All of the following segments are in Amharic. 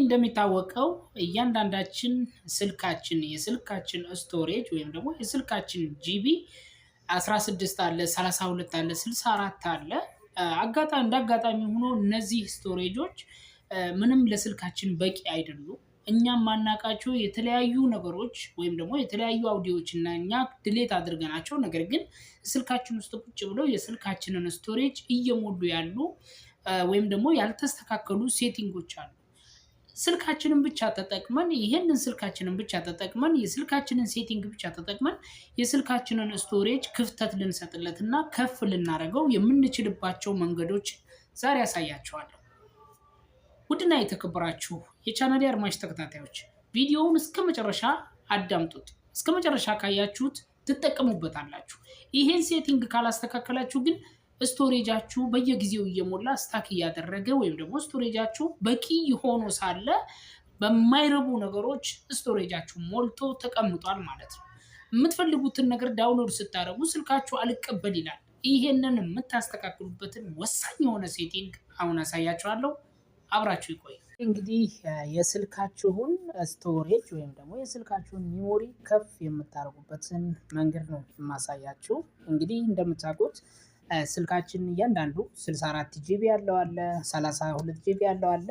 እንደሚታወቀው እያንዳንዳችን የስልካችን ስቶሬጅ ወይም ደግሞ የስልካችን ጂቢ 16 አለ፣ 32 አለ፣ 64 አለ። እንደ አጋጣሚ ሆኖ እነዚህ ስቶሬጆች ምንም ለስልካችን በቂ አይደሉም። እኛም ማናውቃቸው የተለያዩ ነገሮች ወይም ደግሞ የተለያዩ አውዲዮዎች እና እኛ ድሌት አድርገናቸው ነገር ግን ስልካችን ውስጥ ቁጭ ብለው የስልካችንን ስቶሬጅ እየሞሉ ያሉ ወይም ደግሞ ያልተስተካከሉ ሴቲንጎች አሉ። ስልካችንን ብቻ ተጠቅመን የስልካችንን ሴቲንግ ብቻ ተጠቅመን የስልካችንን ስቶሬጅ ክፍተት ልንሰጥለትና ከፍ ልናደርገው የምንችልባቸው መንገዶች ዛሬ ያሳያቸዋለሁ። ውድና የተከበራችሁ የቻናሌ አድማጭ ተከታታዮች ቪዲዮውን እስከ መጨረሻ አዳምጡት። እስከ መጨረሻ ካያችሁት ትጠቀሙበታላችሁ። ይሄን ሴቲንግ ካላስተካከላችሁ ግን ስቶሬጃችሁ በየጊዜው እየሞላ ስታክ እያደረገ ወይም ደግሞ ስቶሬጃችሁ በቂ ሆኖ ሳለ በማይረቡ ነገሮች ስቶሬጃችሁ ሞልቶ ተቀምጧል ማለት ነው። የምትፈልጉትን ነገር ዳውንሎድ ስታደርጉ ስልካችሁ አልቀበል ይላል። ይሄንን የምታስተካክሉበትን ወሳኝ የሆነ ሴቲንግ አሁን አሳያችኋለሁ። አብራችሁ ይቆዩ። እንግዲህ የስልካችሁን ስቶሬጅ ወይም ደግሞ የስልካችሁን ሚሞሪ ከፍ የምታደርጉበትን መንገድ ነው የማሳያችሁ። እንግዲህ እንደምታውቁት ስልካችን እያንዳንዱ 64 ጂቢ ያለው አለ፣ 32 ጂቢ ያለው አለ፣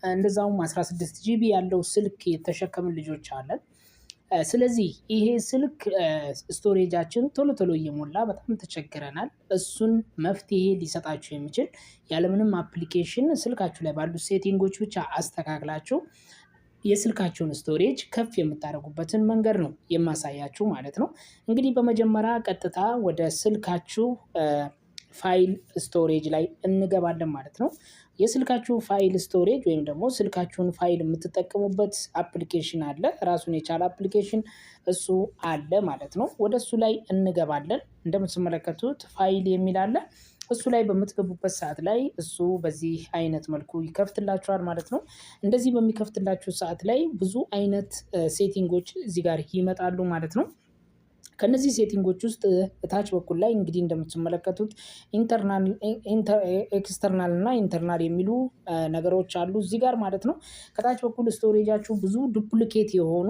እንደዛውም 16 ጂቢ ያለው ስልክ የተሸከምን ልጆች አለን። ስለዚህ ይሄ ስልክ ስቶሬጃችን ቶሎ ቶሎ እየሞላ በጣም ተቸግረናል። እሱን መፍትሄ ሊሰጣችሁ የሚችል ያለምንም አፕሊኬሽን ስልካችሁ ላይ ባሉ ሴቲንጎች ብቻ አስተካክላችሁ የስልካችሁን ስቶሬጅ ከፍ የምታደርጉበትን መንገድ ነው የማሳያችሁ ማለት ነው። እንግዲህ በመጀመሪያ ቀጥታ ወደ ስልካችሁ ፋይል ስቶሬጅ ላይ እንገባለን ማለት ነው። የስልካችሁ ፋይል ስቶሬጅ ወይም ደግሞ ስልካችሁን ፋይል የምትጠቀሙበት አፕሊኬሽን አለ፣ ራሱን የቻለ አፕሊኬሽን እሱ አለ ማለት ነው። ወደ እሱ ላይ እንገባለን። እንደምትመለከቱት ፋይል የሚል አለ። እሱ ላይ በምትገቡበት ሰዓት ላይ እሱ በዚህ አይነት መልኩ ይከፍትላችኋል ማለት ነው። እንደዚህ በሚከፍትላችሁ ሰዓት ላይ ብዙ አይነት ሴቲንጎች እዚህ ጋር ይመጣሉ ማለት ነው። ከነዚህ ሴቲንጎች ውስጥ ታች በኩል ላይ እንግዲህ እንደምትመለከቱት ኤክስተርናል እና ኢንተርናል የሚሉ ነገሮች አሉ እዚህ ጋር ማለት ነው። ከታች በኩል ስቶሬጃችሁ ብዙ ዱፕሊኬት የሆኑ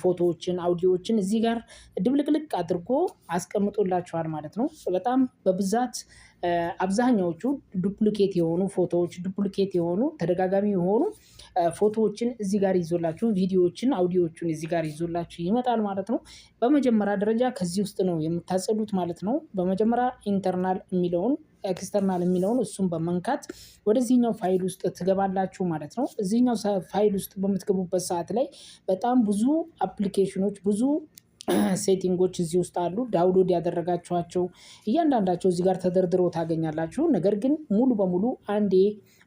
ፎቶዎችን፣ አውዲዮዎችን እዚህ ጋር ድብልቅልቅ አድርጎ አስቀምጦላችኋል ማለት ነው። በጣም በብዛት አብዛኛዎቹ ዱፕሊኬት የሆኑ ፎቶዎች፣ ዱፕሊኬት የሆኑ ተደጋጋሚ የሆኑ ፎቶዎችን እዚህ ጋር ይዞላችሁ፣ ቪዲዮዎችን፣ አውዲዮዎችን እዚህ ጋር ይዞላችሁ ይመጣል ማለት ነው። በመጀመሪያ ደረጃ ከዚህ ውስጥ ነው የምታጸዱት ማለት ነው። በመጀመሪያ ኢንተርናል የሚለውን ኤክስተርናል የሚለውን እሱን በመንካት ወደዚህኛው ፋይል ውስጥ ትገባላችሁ ማለት ነው። እዚህኛው ፋይል ውስጥ በምትገቡበት ሰዓት ላይ በጣም ብዙ አፕሊኬሽኖች፣ ብዙ ሴቲንጎች እዚህ ውስጥ አሉ። ዳውንሎድ ያደረጋችኋቸው እያንዳንዳቸው እዚህ ጋር ተደርድረው ታገኛላችሁ። ነገር ግን ሙሉ በሙሉ አንዴ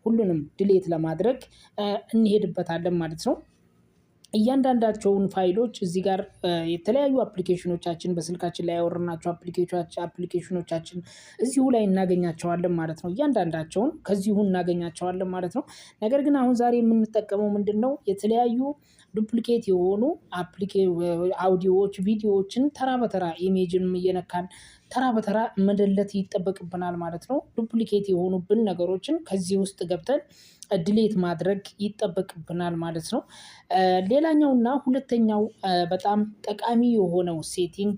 ሁሉንም ድሌት ለማድረግ እንሄድበታለን ማለት ነው። እያንዳንዳቸውን ፋይሎች እዚህ ጋር የተለያዩ አፕሊኬሽኖቻችን በስልካችን ላይ ያወረድናቸው አፕሊኬሽኖቻችን እዚሁ ላይ እናገኛቸዋለን ማለት ነው። እያንዳንዳቸውን ከዚሁ እናገኛቸዋለን ማለት ነው። ነገር ግን አሁን ዛሬ የምንጠቀመው ምንድነው? የተለያዩ ዱፕሊኬት የሆኑ አውዲዮዎች፣ ቪዲዮዎችን ተራ በተራ ኢሜጅንም እየነካን ተራ በተራ መደለት ይጠበቅብናል ማለት ነው። ዱፕሊኬት የሆኑብን ነገሮችን ከዚህ ውስጥ ገብተን ድሌት ማድረግ ይጠበቅብናል ማለት ነው። ሌላኛውና ሁለተኛው በጣም ጠቃሚ የሆነው ሴቲንግ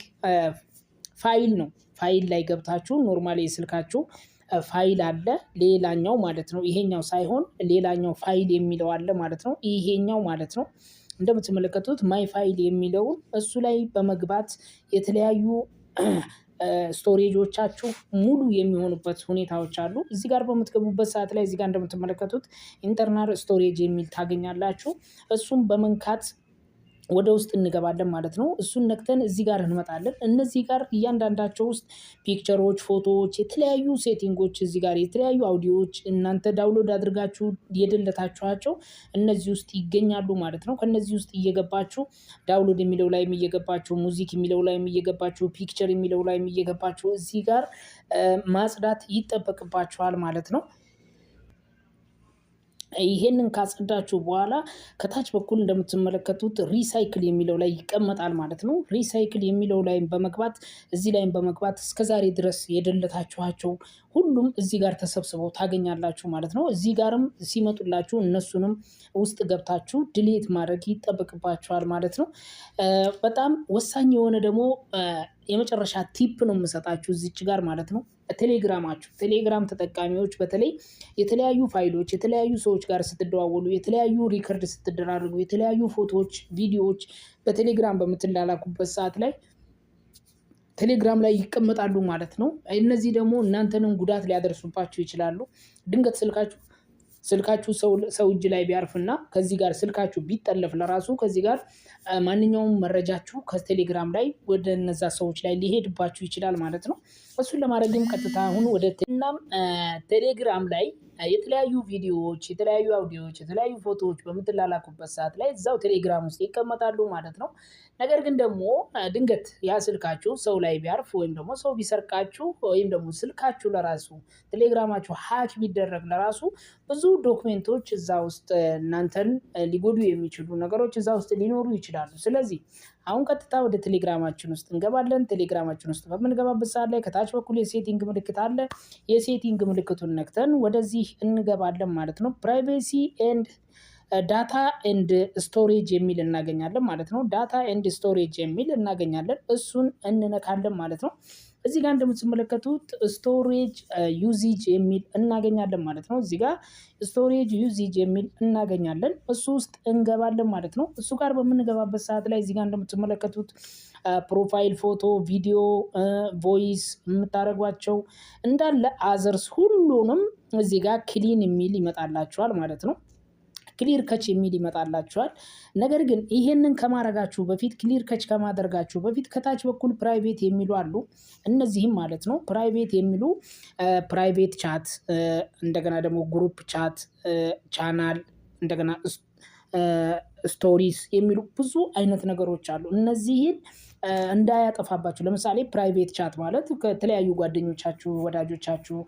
ፋይል ነው። ፋይል ላይ ገብታችሁ ኖርማሊ የስልካችሁ ፋይል አለ፣ ሌላኛው ማለት ነው። ይሄኛው ሳይሆን ሌላኛው ፋይል የሚለው አለ ማለት ነው። ይሄኛው ማለት ነው። እንደምትመለከቱት ማይ ፋይል የሚለውን እሱ ላይ በመግባት የተለያዩ ስቶሬጆቻችሁ ሙሉ የሚሆኑበት ሁኔታዎች አሉ። እዚህ ጋር በምትገቡበት ሰዓት ላይ እዚህ ጋር እንደምትመለከቱት ኢንተርናል ስቶሬጅ የሚል ታገኛላችሁ። እሱም በመንካት ወደ ውስጥ እንገባለን ማለት ነው። እሱን ነክተን እዚህ ጋር እንመጣለን። እነዚህ ጋር እያንዳንዳቸው ውስጥ ፒክቸሮች፣ ፎቶዎች፣ የተለያዩ ሴቲንጎች እዚህ ጋር የተለያዩ አውዲዮዎች እናንተ ዳውንሎድ አድርጋችሁ የደለታችኋቸው እነዚህ ውስጥ ይገኛሉ ማለት ነው። ከነዚህ ውስጥ እየገባችሁ ዳውንሎድ የሚለው ላይም እየገባችሁ፣ ሙዚክ የሚለው ላይም እየገባችሁ፣ ፒክቸር የሚለው ላይም እየገባችሁ እዚህ ጋር ማጽዳት ይጠበቅባችኋል ማለት ነው። ይሄንን ካጸዳችሁ በኋላ ከታች በኩል እንደምትመለከቱት ሪሳይክል የሚለው ላይ ይቀመጣል ማለት ነው። ሪሳይክል የሚለው ላይ በመግባት እዚህ ላይ በመግባት እስከዛሬ ድረስ የደለታችኋቸው ሁሉም እዚህ ጋር ተሰብስበው ታገኛላችሁ ማለት ነው። እዚህ ጋርም ሲመጡላችሁ እነሱንም ውስጥ ገብታችሁ ድሌት ማድረግ ይጠበቅባችኋል ማለት ነው። በጣም ወሳኝ የሆነ ደግሞ የመጨረሻ ቲፕ ነው የምሰጣችሁ እዚች ጋር ማለት ነው። ቴሌግራም ተጠቃሚዎች በተለይ የተለያዩ ፋይሎች የተለያዩ ሰዎች ጋር ስትደዋወሉ የተለያዩ ሪከርድ ስትደራርጉ የተለያዩ ፎቶዎች፣ ቪዲዮዎች በቴሌግራም በምትላላኩበት ሰዓት ላይ ቴሌግራም ላይ ይቀመጣሉ ማለት ነው። እነዚህ ደግሞ እናንተንም ጉዳት ሊያደርሱባችሁ ይችላሉ። ድንገት ስልካችሁ ሰው እጅ ላይ ቢያርፍና ከዚህ ጋር ስልካችሁ ቢጠለፍ ለራሱ ከዚህ ጋር ማንኛውም መረጃችሁ ከቴሌግራም ላይ ወደ እነዛ ሰዎች ላይ ሊሄድባችሁ ይችላል ማለት ነው። እሱን ለማድረግም ቀጥታ አሁን ወደ ቴሌግራም ላይ የተለያዩ ቪዲዮዎች፣ የተለያዩ አውዲዮዎች፣ የተለያዩ ፎቶዎች በምትላላኩበት ሰዓት ላይ እዛው ቴሌግራም ውስጥ ይቀመጣሉ ማለት ነው። ነገር ግን ደግሞ ድንገት ያ ስልካችሁ ሰው ላይ ቢያርፍ ወይም ደግሞ ሰው ቢሰርቃችሁ ወይም ደግሞ ስልካችሁ ለራሱ ቴሌግራማችሁ ሀክ ቢደረግ ለራሱ ብዙ ዶክሜንቶች እዛ ውስጥ እናንተን ሊጎዱ የሚችሉ ነገሮች እዛ ውስጥ ሊኖሩ ይችላሉ። ስለዚህ አሁን ቀጥታ ወደ ቴሌግራማችን ውስጥ እንገባለን። ቴሌግራማችን ውስጥ በምንገባበት ሰዓት ላይ ከታች በኩል የሴቲንግ ምልክት አለ። የሴቲንግ ምልክቱን ነክተን ወደዚህ እንገባለን ማለት ነው። ፕራይቬሲ ኤንድ ዳታ ኤንድ ስቶሬጅ የሚል እናገኛለን ማለት ነው። ዳታ ኤንድ ስቶሬጅ የሚል እናገኛለን። እሱን እንነካለን ማለት ነው። እዚህ ጋር እንደምትመለከቱት ስቶሬጅ ዩዚጅ የሚል እናገኛለን ማለት ነው። እዚህ ጋር ስቶሬጅ ዩዚጅ የሚል እናገኛለን። እሱ ውስጥ እንገባለን ማለት ነው። እሱ ጋር በምንገባበት ሰዓት ላይ እዚህ ጋር እንደምትመለከቱት ፕሮፋይል ፎቶ፣ ቪዲዮ፣ ቮይስ የምታደርጓቸው እንዳለ አዘርስ ሁሉንም እዚህ ጋር ክሊን የሚል ይመጣላችኋል ማለት ነው። ክሊር ከች የሚል ይመጣላችኋል። ነገር ግን ይሄንን ከማድረጋችሁ በፊት ክሊር ከች ከማድረጋችሁ በፊት ከታች በኩል ፕራይቬት የሚሉ አሉ። እነዚህም ማለት ነው ፕራይቬት የሚሉ ፕራይቬት ቻት፣ እንደገና ደግሞ ግሩፕ ቻት፣ ቻናል፣ እንደገና ስቶሪስ የሚሉ ብዙ አይነት ነገሮች አሉ። እነዚህን እንዳያጠፋባችሁ ለምሳሌ ፕራይቬት ቻት ማለት ከተለያዩ ጓደኞቻችሁ፣ ወዳጆቻችሁ፣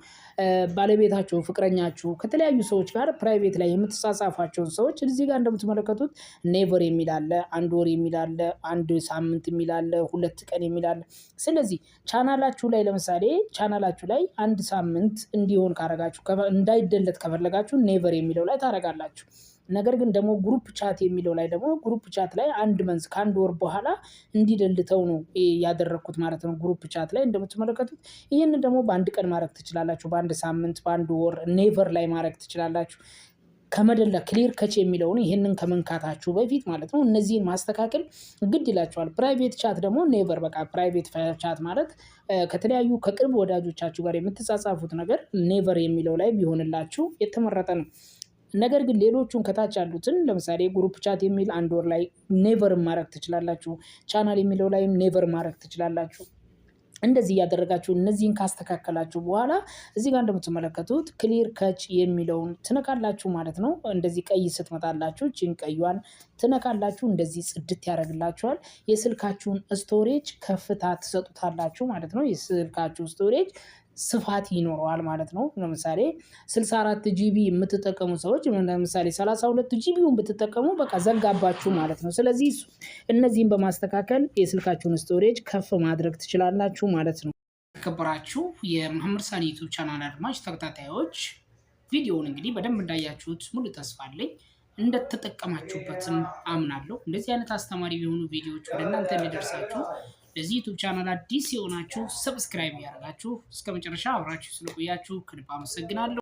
ባለቤታችሁ፣ ፍቅረኛችሁ ከተለያዩ ሰዎች ጋር ፕራይቬት ላይ የምትጻጻፏቸውን ሰዎች እዚህ ጋር እንደምትመለከቱት ኔቨር የሚል አለ፣ አንድ ወር የሚል አለ፣ አንድ ሳምንት የሚል አለ፣ 2 ቀን የሚል አለ። ስለዚህ ቻናላችሁ ላይ ለምሳሌ ቻናላችሁ ላይ አንድ ሳምንት እንዲሆን ካረጋችሁ እንዳይደለት ከፈለጋችሁ ኔቨር የሚለው ላይ ታረጋላችሁ። ነገር ግን ደግሞ ግሩፕ ቻት የሚለው ላይ ደግሞ ግሩፕ ቻት ላይ አንድ መንዝ ከአንድ ወር በኋላ እንዲደልተው ነው ያደረኩት ማለት ነው። ግሩፕ ቻት ላይ እንደምትመለከቱት ይህንን ደግሞ በአንድ ቀን ማድረግ ትችላላችሁ፣ በአንድ ሳምንት፣ በአንድ ወር ኔቨር ላይ ማድረግ ትችላላችሁ። ከመደላ ክሊር ከች የሚለውን ይህንን ከመንካታችሁ በፊት ማለት ነው እነዚህን ማስተካከል ግድ ይላችኋል። ፕራይቬት ቻት ደግሞ ኔቨር በቃ ፕራይቬት ቻት ማለት ከተለያዩ ከቅርብ ወዳጆቻችሁ ጋር የምትጻጻፉት ነገር ኔቨር የሚለው ላይ ቢሆንላችሁ የተመረጠ ነው። ነገር ግን ሌሎቹን ከታች ያሉትን ለምሳሌ ግሩፕ ቻት የሚል አንድ ወር ላይ ኔቨር ማድረግ ትችላላችሁ። ቻናል የሚለው ላይ ኔቨር ማድረግ ትችላላችሁ። እንደዚህ እያደረጋችሁ እነዚህን ካስተካከላችሁ በኋላ እዚህ ጋር እንደምትመለከቱት ክሊር ከች የሚለውን ትነካላችሁ ማለት ነው። እንደዚህ ቀይ ስትመጣላችሁ እቺን ቀዩን ትነካላችሁ። እንደዚህ ጽድት ያደርግላችኋል። የስልካችሁን ስቶሬጅ ከፍታ ትሰጡታላችሁ ማለት ነው። የስልካችሁ ስቶሬጅ ስፋት ይኖረዋል ማለት ነው። ለምሳሌ 64 ጂቢ የምትጠቀሙ ሰዎች ለምሳሌ 32 ጂቢውን ብትጠቀሙ በቃ ዘጋባችሁ ማለት ነው። ስለዚህ እነዚህን በማስተካከል የስልካችሁን ስቶሬጅ ከፍ ማድረግ ትችላላችሁ ማለት ነው። የተከበራችሁ የመሐመድ ሳኒ ዩቲዩብ ቻናል አድማጭ ተከታታዮች ቪዲዮውን እንግዲህ በደንብ እንዳያችሁት ሙሉ ተስፋ አለኝ። እንደተጠቀማችሁበትም አምናለሁ። እንደዚህ አይነት አስተማሪ የሆኑ ቪዲዮዎች ወደ እናንተ እንዲደርሳችሁ ለዚህ ዩቲዩብ ቻናል አዲስ የሆናችሁ ሰብስክራይብ ያደርጋችሁ እስከ መጨረሻ አብራችሁ ስለቆያችሁ ከልብ አመሰግናለሁ።